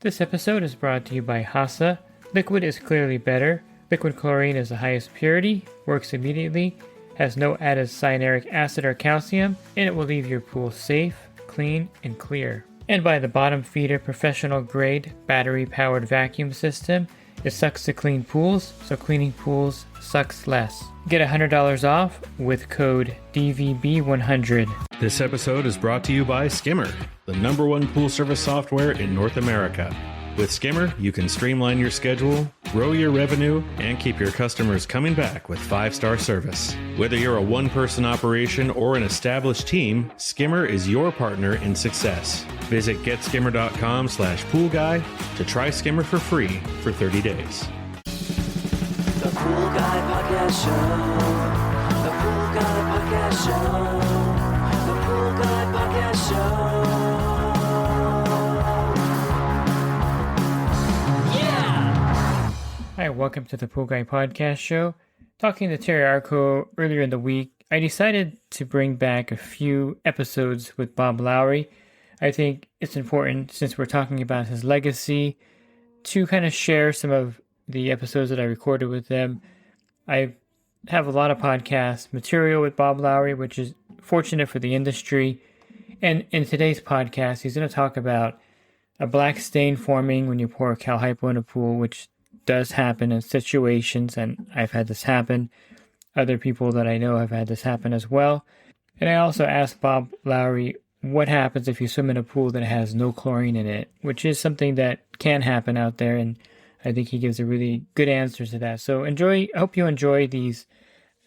This episode is brought to you by Hasa. Liquid is clearly better. Liquid chlorine is the highest purity, works immediately, has no added cyanuric acid or calcium, and it will leave your pool safe, clean, and clear. And by the bottom feeder professional grade battery powered vacuum system. It sucks to clean pools, so cleaning pools sucks less. Get $100 off with code DVB100. This episode is brought to you by Skimmer, the #1 pool service software in North America. With Skimmer, you can streamline your schedule, grow your revenue, and keep your customers coming back with 5-star service. Whether you're a one-person operation or an established team, Skimmer is your partner in success. Visit getskimmer.com/poolguy to try Skimmer for free for 30 days. The Pool Guy Podcast Show. The Pool Guy Podcast Show. The Pool Guy Podcast Show. Hi, welcome to the Pool Guy Podcast Show. Talking to Terry Arco earlier in the week, I decided to bring back a few episodes with Bob Lowry. I think it's important, since we're talking about his legacy, to kind of share some of the episodes that I recorded with him. I have a lot of podcast material with Bob Lowry, which is fortunate for the industry. And in today's podcast, he's going to talk about a black stain forming when you pour Cal-Hypo in a pool, which does happen in situations, and I've had this happen. Other people that I know have had this happen as well. And I also asked Bob Lowry what happens if you swim in a pool that has no chlorine in it, which is something that can happen out there, and I think he gives a really good answer to that. So I hope you enjoy these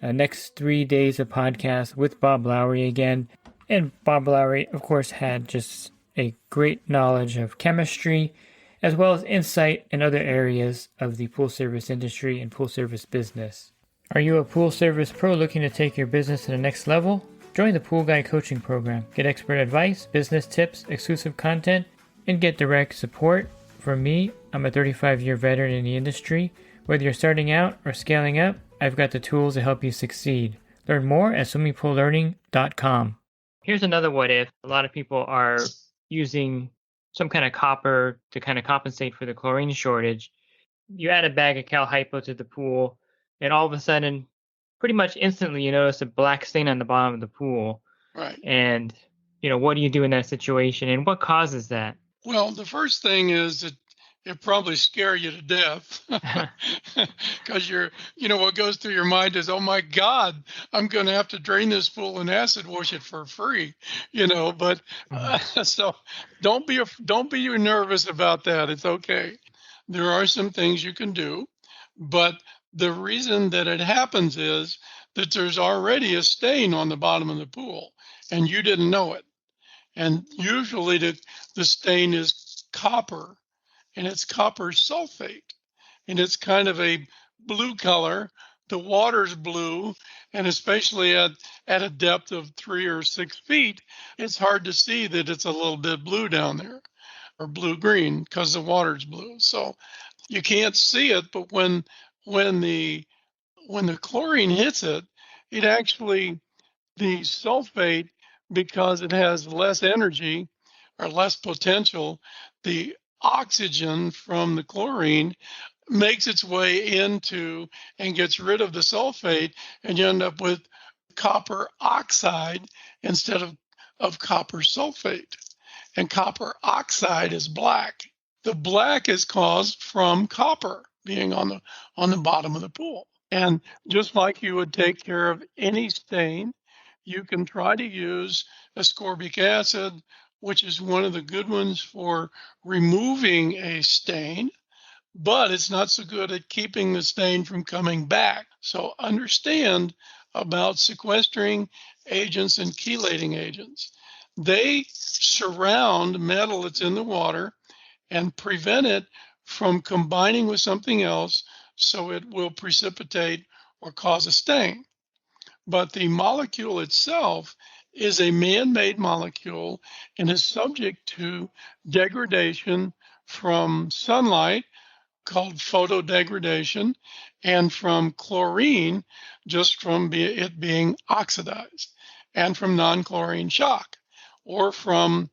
next 3 days of podcast with Bob Lowry again. And Bob Lowry, of course, had just a great knowledge of chemistry, as well as insight in other areas of the pool service industry and pool service business. Are you a pool service pro looking to take your business to the next level? Join the Pool Guy Coaching Program. Get expert advice, business tips, exclusive content, and get direct support from me. I'm a 35-year veteran in the industry. Whether you're starting out or scaling up, I've got the tools to help you succeed. Learn more at swimmingpoollearning.com. Here's another what if. A lot of people are using some kind of copper to kind of compensate for the chlorine shortage. You add a bag of Cal-Hypo to the pool, and all of a sudden, pretty much instantly, you notice a black stain on the bottom of the pool. Right. And, what do you do in that situation, and what causes that? Well, the first thing is that it probably scare you to death because what goes through your mind is, oh my God, I'm going to have to drain this pool and acid wash it for free, but so don't be nervous about that. It's okay. There are some things you can do, but the reason that it happens is that there's already a stain on the bottom of the pool and you didn't know it. And usually the stain is copper. And it's copper sulfate, and it's kind of a blue color. The water's blue, and especially at a depth of 3 or 6 feet, it's hard to see that it's a little bit blue down there, or blue-green, because the water's blue. So you can't see it, but when the chlorine hits it, it actually, the sulfate, because it has less energy or less potential, the oxygen from the chlorine makes its way into and gets rid of the sulfate, and you end up with copper oxide instead of copper sulfate. And copper oxide is black. The black is caused from copper being on the bottom of the pool. And just like you would take care of any stain, you can try to use ascorbic acid, which is one of the good ones for removing a stain, but it's not so good at keeping the stain from coming back. So understand about sequestering agents and chelating agents. They surround metal that's in the water and prevent it from combining with something else so it will precipitate or cause a stain. But the molecule itself is a man-made molecule and is subject to degradation from sunlight, called photodegradation, and from chlorine, just from it being oxidized, and from non-chlorine shock, or from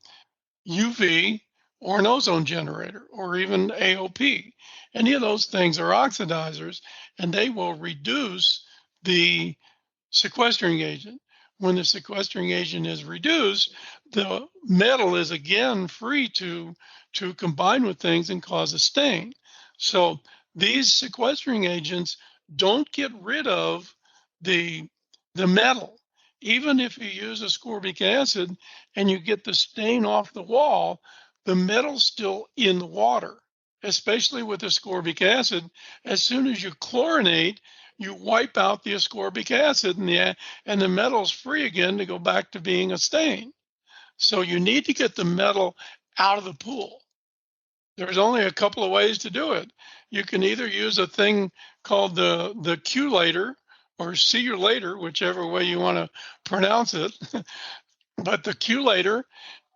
UV, or an ozone generator, or even AOP. Any of those things are oxidizers, and they will reduce the sequestering agent. When the sequestering agent is reduced, the metal is again free to combine with things and cause a stain. So these sequestering agents don't get rid of the metal. Even if you use ascorbic acid and you get the stain off the wall, the metal's still in the water, especially with ascorbic acid. As soon as you chlorinate, you wipe out the ascorbic acid and the metal's free again to go back to being a stain. So you need to get the metal out of the pool. There's only a couple of ways to do it. You can either use a thing called the CuLator or see you later, whichever way you want to pronounce it. But the CuLator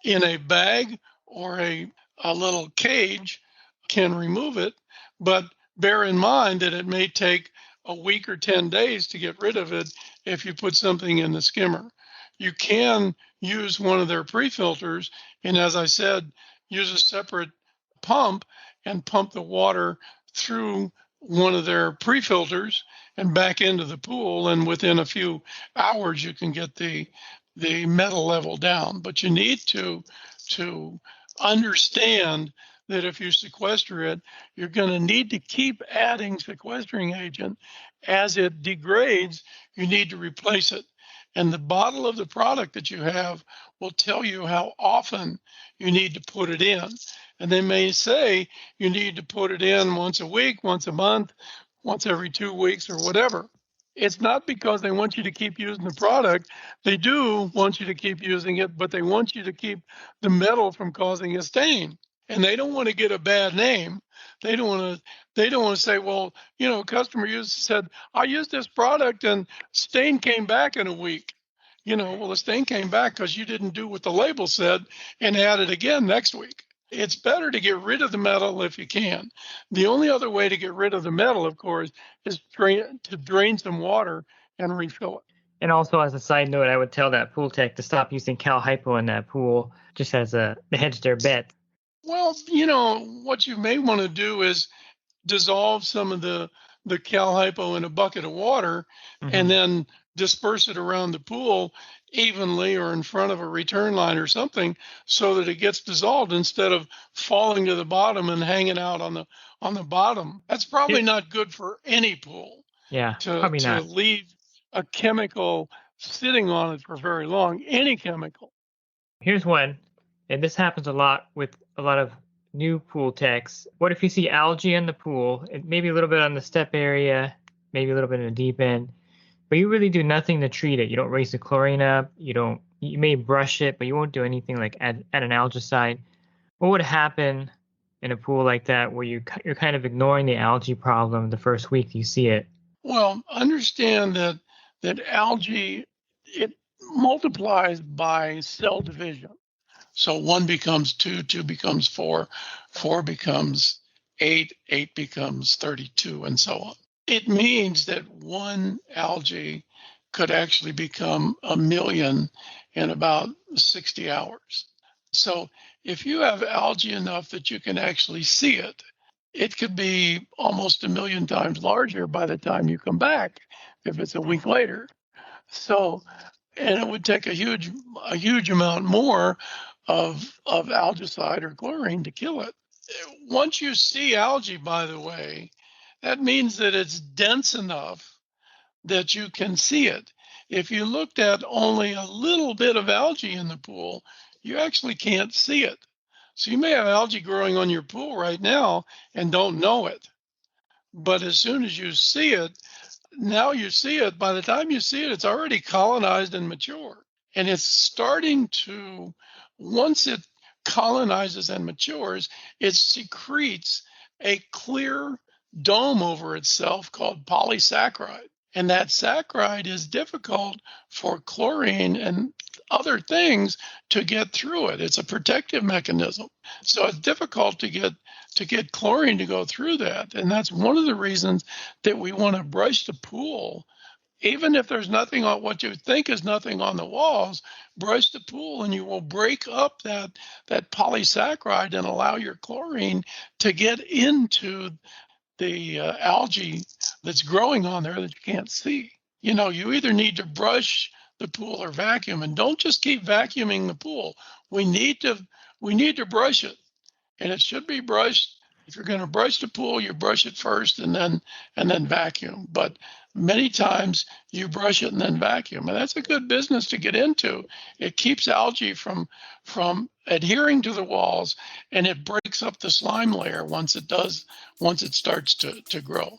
in a bag or a little cage can remove it, but bear in mind that it may take a week or 10 days to get rid of it if you put something in the skimmer. You can use one of their pre-filters, and as I said, use a separate pump and pump the water through one of their pre-filters and back into the pool, and within a few hours you can get the metal level down. But you need to understand that if you sequester it, you're going to need to keep adding sequestering agent. As it degrades, you need to replace it. And the bottle of the product that you have will tell you how often you need to put it in. And they may say you need to put it in once a week, once a month, once every 2 weeks, or whatever. It's not because they want you to keep using the product. They do want you to keep using it, but they want you to keep the metal from causing a stain. And they don't want to get a bad name. They don't want to say, well, customer said, I used this product and stain came back in a week. Well, the stain came back because you didn't do what the label said and add it again next week. It's better to get rid of the metal if you can. The only other way to get rid of the metal, of course, is to drain some water and refill it. And also, as a side note, I would tell that pool tech to stop using Cal-Hypo in that pool, just as to hedge their bet. Well, what you may want to do is dissolve some of the Cal-Hypo in a bucket of water, and then disperse it around the pool evenly or in front of a return line or something, so that it gets dissolved instead of falling to the bottom and hanging out on the bottom. That's probably not good for any pool. Yeah, probably not. To leave a chemical sitting on it for very long, any chemical. Here's one, and this happens a lot with a lot of new pool techs. What if you see algae in the pool, maybe a little bit on the step area, maybe a little bit in the deep end, but you really do nothing to treat it? You don't raise the chlorine up. You may brush it, but you won't do anything like add an algicide. What would happen in a pool like that where you're kind of ignoring the algae problem the first week you see it? Well, understand that algae, it multiplies by cell division. So 1 becomes 2, 2 becomes 4, 4 becomes 8, 8 becomes 32, and so on. It means that one algae could actually become 1 million in about 60 hours. So if you have algae enough that you can actually see it, it could be almost 1 million times larger by the time you come back, if it's a week later. So, and it would take a huge amount more of algicide or chlorine to kill it. Once you see algae, by the way, that means that it's dense enough that you can see it. If you looked at only a little bit of algae in the pool, you actually can't see it. So you may have algae growing on your pool right now and don't know it. But as soon as you see it, now you see it. By the time you see it, it's already colonized and mature. And it's starting to, once it colonizes and matures, it secretes a clear dome over itself called polysaccharide. And that saccharide is difficult for chlorine and other things to get through it. It's a protective mechanism. So it's difficult to get chlorine to go through that. And that's one of the reasons that we want to brush the pool even if there's nothing on what you think is nothing on the walls, brush the pool and you will break up that polysaccharide and allow your chlorine to get into the algae that's growing on there that you can't see. You either need to brush the pool or vacuum, and don't just keep vacuuming the pool. We need to brush it, and it should be brushed. If you're going to brush the pool, you brush it first and then vacuum. But many times you brush it and then vacuum, and that's a good business to get into. It keeps algae from adhering to the walls, and it breaks up the slime layer once it starts to grow.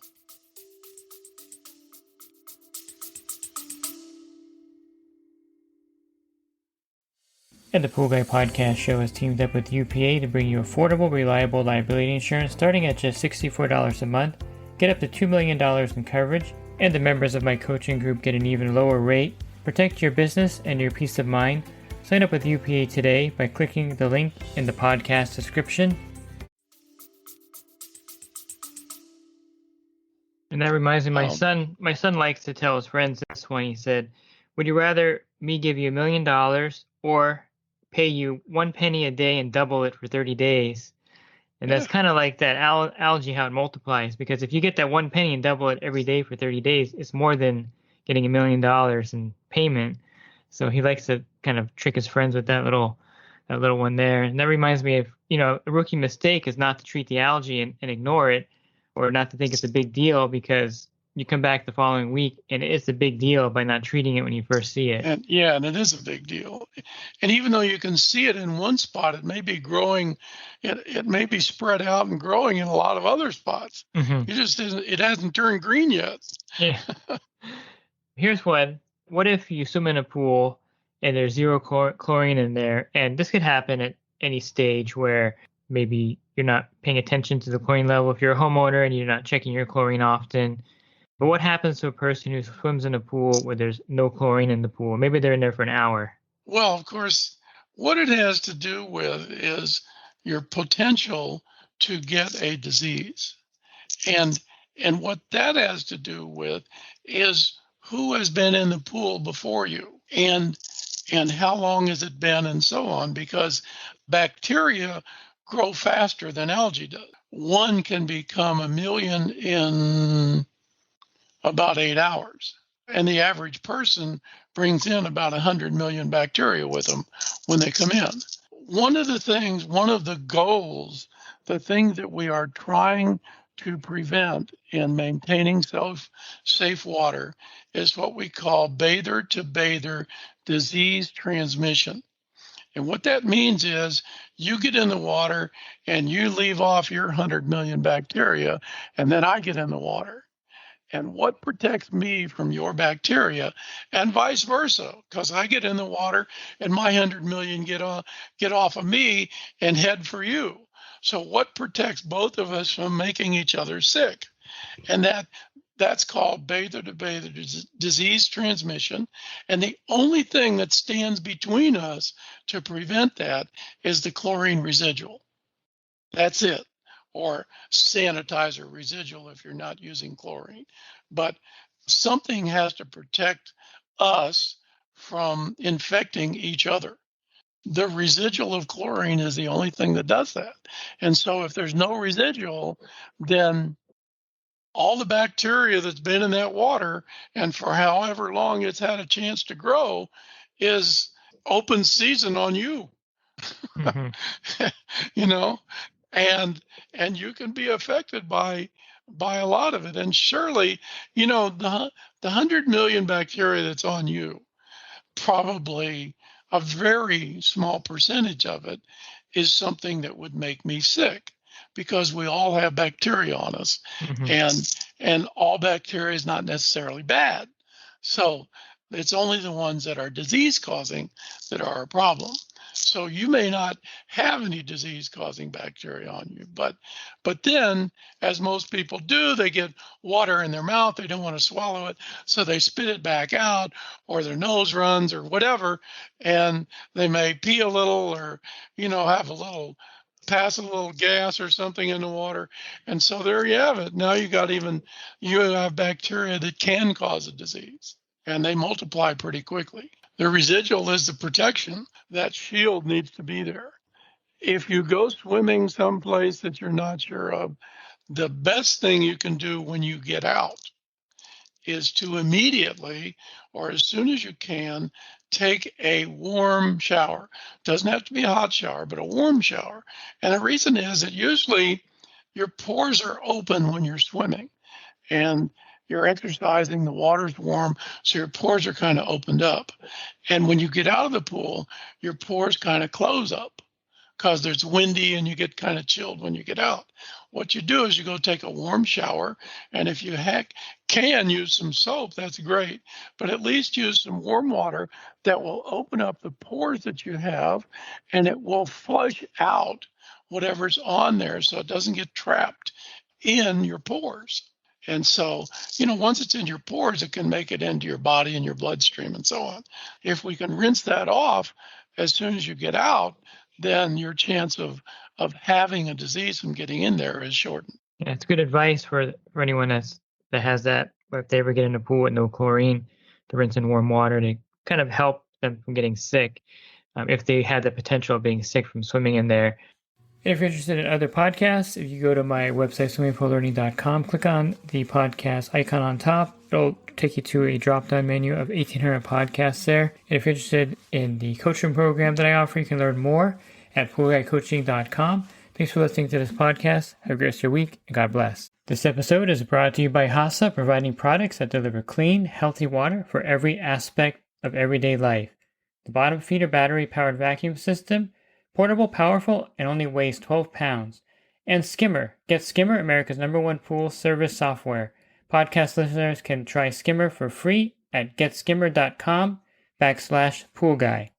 And the Pool Guy Podcast Show has teamed up with UPA to bring you affordable, reliable liability insurance starting at just $64 a month. Get up to $2 million in coverage, and the members of my coaching group get an even lower rate. Protect your business and your peace of mind. Sign up with UPA today by clicking the link in the podcast description. And that reminds me, my son likes to tell his friends this one. He said, "Would you rather me give you $1 million or pay you 1 penny a day and double it for 30 days?" And that's kind of like that algae, how it multiplies. Because if you get that 1 penny and double it every day for 30 days, it's more than getting $1 million in payment. So he likes to kind of trick his friends with that little one there. And that reminds me of, a rookie mistake is not to treat the algae and ignore it, or not to think it's a big deal, because you come back the following week and it's a big deal by not treating it when you first see it. And it is a big deal. And even though you can see it in one spot, it may be growing, it may be spread out and growing in a lot of other spots. Mm-hmm. It hasn't turned green yet. Yeah. Here's one. What if you swim in a pool and there's zero chlorine in there? And this could happen at any stage where maybe you're not paying attention to the chlorine level. If you're a homeowner and you're not checking your chlorine often. But what happens to a person who swims in a pool where there's no chlorine in the pool? Maybe they're in there for an hour. Well, of course, what it has to do with is your potential to get a disease. And what that has to do with is who has been in the pool before you and how long has it been and so on, because bacteria grow faster than algae does. One can become 1 million in about 8 hours. And the average person brings in about 100 million bacteria with them when they come in. One of the goals, the thing that we are trying to prevent in maintaining safe water is what we call bather-to-bather disease transmission. And what that means is you get in the water and you leave off your 100 million bacteria, and then I get in the water. And what protects me from your bacteria, and vice versa, because I get in the water and my 100 million get off of me and head for you. So what protects both of us from making each other sick? And that's called bather-to-bather disease transmission. And the only thing that stands between us to prevent that is the chlorine residual. That's it. Or sanitizer residual if you're not using chlorine. But something has to protect us from infecting each other. The residual of chlorine is the only thing that does that. And so if there's no residual, then all the bacteria that's been in that water and for however long it's had a chance to grow is open season on you. Mm-hmm. And you can be affected by a lot of it. And surely, the 100 million bacteria that's on you, probably a very small percentage of it is something that would make me sick, because we all have bacteria on us. Mm-hmm. And all bacteria is not necessarily bad. So it's only the ones that are disease causing that are a problem. So you may not have any disease-causing bacteria on you, but then, as most people do, they get water in their mouth. They don't want to swallow it, so they spit it back out, or their nose runs, or whatever, and they may pee a little, or have a little pass a little gas or something in the water. And so there you have it. Now you have bacteria that can cause a disease, and they multiply pretty quickly. The residual is the protection. That shield needs to be there. If you go swimming someplace that you're not sure of, the best thing you can do when you get out is to immediately, or as soon as you can, take a warm shower. Doesn't have to be a hot shower, but a warm shower. And the reason is that usually your pores are open when you're swimming and you're exercising, the water's warm, so your pores are kind of opened up. And when you get out of the pool, your pores kind of close up because there's windy and you get kind of chilled when you get out. What you do is you go take a warm shower, and if you can use some soap, that's great, but at least use some warm water that will open up the pores that you have, and it will flush out whatever's on there so it doesn't get trapped in your pores. And so, once it's in your pores, it can make it into your body and your bloodstream and so on. If we can rinse that off as soon as you get out, then your chance of having a disease from getting in there is shortened. Yeah, it's good advice for anyone that has that, or if they ever get in a pool with no chlorine, to rinse in warm water to kind of help them from getting sick, if they had the potential of being sick from swimming in there. And if you're interested in other podcasts, if you go to my website, swimmingpoollearning.com, click on the podcast icon on top. It'll take you to a drop-down menu of 1,800 podcasts there. And if you're interested in the coaching program that I offer, you can learn more at poolguycoaching.com. Thanks for listening to this podcast. Have a great rest of your week, and God bless. This episode is brought to you by HASA, providing products that deliver clean, healthy water for every aspect of everyday life. The bottom feeder battery-powered vacuum system, portable, powerful, and only weighs 12 pounds. And Skimmer. Get Skimmer, America's #1 pool service software. Podcast listeners can try Skimmer for free at getskimmer.com/poolguy.